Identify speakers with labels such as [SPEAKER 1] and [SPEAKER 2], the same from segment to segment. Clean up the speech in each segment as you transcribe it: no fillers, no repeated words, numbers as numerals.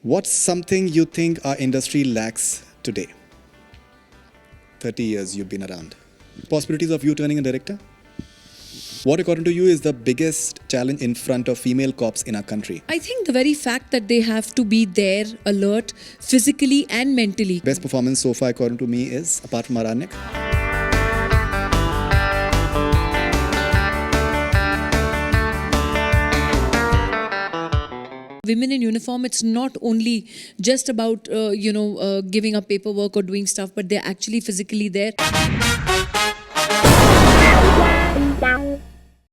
[SPEAKER 1] What's something you think our industry lacks today? 30 years you've been around. Possibilities of you turning a director? What, according to you, is the biggest challenge in front of female cops in our country?
[SPEAKER 2] I think the very fact that they have to be there, alert, physically and mentally.
[SPEAKER 1] Best performance so far, according to me, is, apart from Aranyak?
[SPEAKER 2] Women in uniform, it's not only just about, giving up paperwork or doing stuff, but they're actually physically there.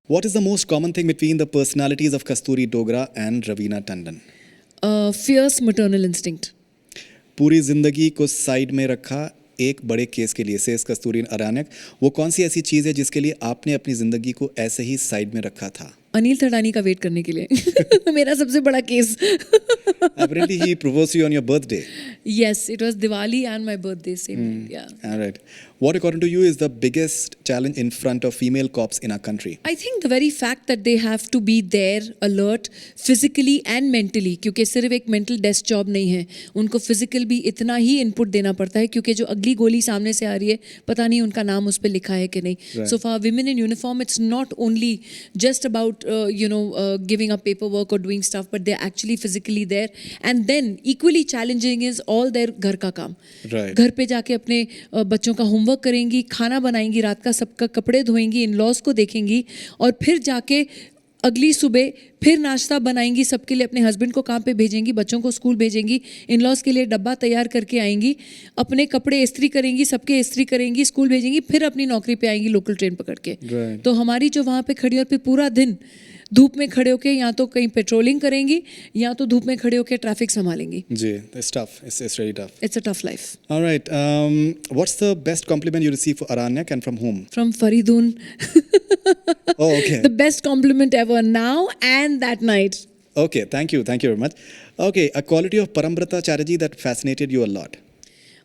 [SPEAKER 1] What is the most common thing between the personalities of Kasturi Dogra and Raveena Tandon?
[SPEAKER 2] Fierce maternal instinct.
[SPEAKER 1] पूरी जिंदगी को side में रखा एक बड़े case के लिए, says कस्तूरी अरानक। वो कौन सी ऐसी चीज़ है जिसके लिए आपने अपनी जिंदगी को ऐसे ही साइड में रखा था?
[SPEAKER 2] अनिल थड़ानी का वेट करने के लिए मेरा सबसे बड़ा case.
[SPEAKER 1] Apparently he proposed you on your birthday.
[SPEAKER 2] Yes, it was Diwali and my birthday same day. Yeah.
[SPEAKER 1] All right. What, according to you, is the biggest challenge in front of female cops in our country?
[SPEAKER 2] I think the very fact that they have to be there, alert, physically and mentally, क्योंकि सिर्फ एक mental desk job नहीं है, उनको physical भी इतना ही input देना पड़ता है, क्योंकि जो अगली गोली सामने से आ रही है, पता नहीं उनका नाम उस पे लिखा है कि नहीं.
[SPEAKER 1] Right.
[SPEAKER 2] So for women in uniform, it's not only just about giving up paperwork or doing stuff, but they're actually physically there. And then equally challenging is all their घर का काम.
[SPEAKER 1] Right.
[SPEAKER 2] घर पे जाके अपने बच्चों का होमवर्क करेंगी, खाना बनाएंगी, रात का सबका कपड़े धोएंगी, इन लॉज को देखेंगी और फिर जाके अगली सुबह फिर नाश्ता बनाएंगी, सबके लिए अपने हस्बैंड को काम पे भेजेंगी, बच्चों को स्कूल भेजेंगी, इन लॉज के लिए डब्बा तैयार करके आएंगी, अपने कपड़े इस्त्री करेंगी, सबके इस्त्री करेंगी, स्कूल भेजेंगी, फिर अपनी नौकरी पे आएंगी लोकल ट्रेन पकड़ के.
[SPEAKER 1] Right.
[SPEAKER 2] तो हमारी जो वहाँ पे खड़ी और फिर पूरा दिन धूप में खड़े होके या तो कहीं पेट्रोलिंग करेंगी या तो धूप में खड़े होके ट्रैफिक संभालेंगी.
[SPEAKER 1] जी, it's tough. It's really tough.
[SPEAKER 2] It's a tough life.
[SPEAKER 1] All right. What's the best compliment you received for Aranyak and from whom?
[SPEAKER 2] From Faridun.
[SPEAKER 1] Oh, okay.
[SPEAKER 2] The best compliment ever now and that night.
[SPEAKER 1] Okay, thank you. Thank you very much. Okay, a quality of Parambrata Chatterjee that fascinated you a lot.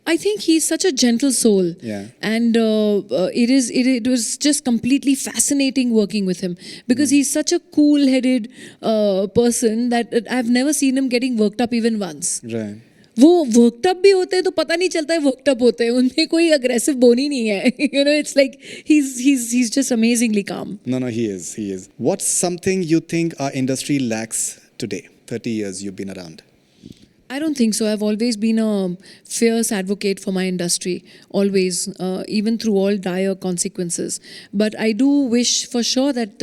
[SPEAKER 2] I think he's such a gentle soul.
[SPEAKER 1] Yeah.
[SPEAKER 2] And it was just completely fascinating working with him because he's such a cool-headed person that I've never seen him getting worked up even once.
[SPEAKER 1] Right.
[SPEAKER 2] वो worked up भी होते हैं तो पता नहीं चलता है worked up होते हैं, उनमें कोई अग्रेसिव बोन ही नहीं है. It's like he's just amazingly calm.
[SPEAKER 1] No, he is. What's something you think our industry lacks today? 30 years you've been around.
[SPEAKER 2] I don't think so. I've always been a fierce advocate for my industry, always, even through all dire consequences. But I do wish for sure that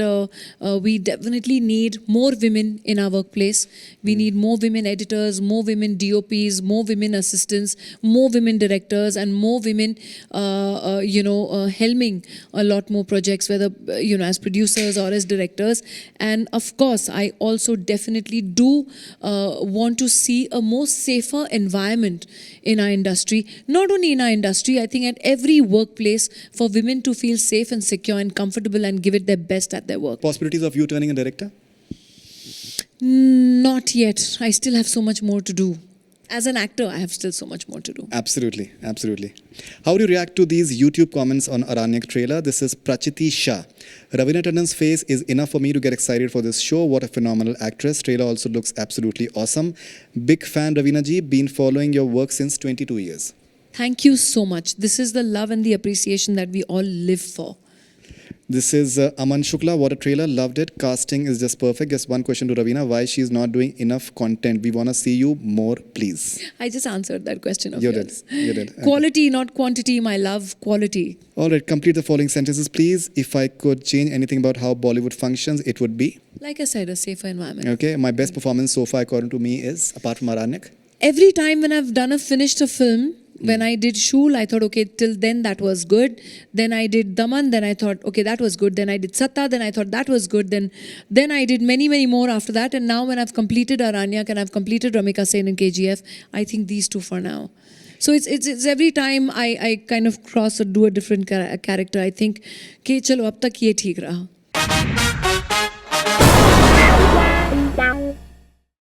[SPEAKER 2] we definitely need more women in our workplace. We need more women editors, more women DOPs, more women assistants, more women directors, and more women, helming a lot more projects, whether, as producers or as directors. And of course, I also definitely do want to see a more safer environment in our industry. Not only in our industry, I think at every workplace for women to feel safe and secure and comfortable and give it their best at their work.
[SPEAKER 1] Possibilities of you turning a director?
[SPEAKER 2] Not yet. I still have so much more to do. As an actor, I have still so much more to do.
[SPEAKER 1] Absolutely. How do you react to these YouTube comments on Aranyak trailer? This is Prachiti Shah. Raveena Tandon's face is enough for me to get excited for this show. What a phenomenal actress. Trailer also looks absolutely awesome. Big fan, Raveena ji. Been following your work since 22 years.
[SPEAKER 2] Thank you so much. This is the love and the appreciation that we all live for.
[SPEAKER 1] This is Aman Shukla. What a trailer. Loved it. Casting is just perfect. Just one question to Raveena. Why she's not doing enough content? We want to see you more, please.
[SPEAKER 2] I just answered that question of
[SPEAKER 1] You
[SPEAKER 2] yours.
[SPEAKER 1] did.
[SPEAKER 2] Quality, not quantity, my love. Quality.
[SPEAKER 1] All right. Complete the following sentences, please. If I could change anything about how Bollywood functions, it would be?
[SPEAKER 2] Like I said, a safer environment.
[SPEAKER 1] Okay. My best performance so far, according to me, is, apart from Aranyak?
[SPEAKER 2] Every time when I've finished a film, when I did Shool, I thought, okay, till then that was good. Then I did Daman, then I thought, okay, that was good. Then I did Satta, then I thought that was good. Then I did many, many more after that. And now when I've completed Aranyak and I've completed Ramika Sen and KGF, I think these two for now. So it's every time I kind of cross or do a different character, I think, कि चलो अब तक ये ठीक रहा.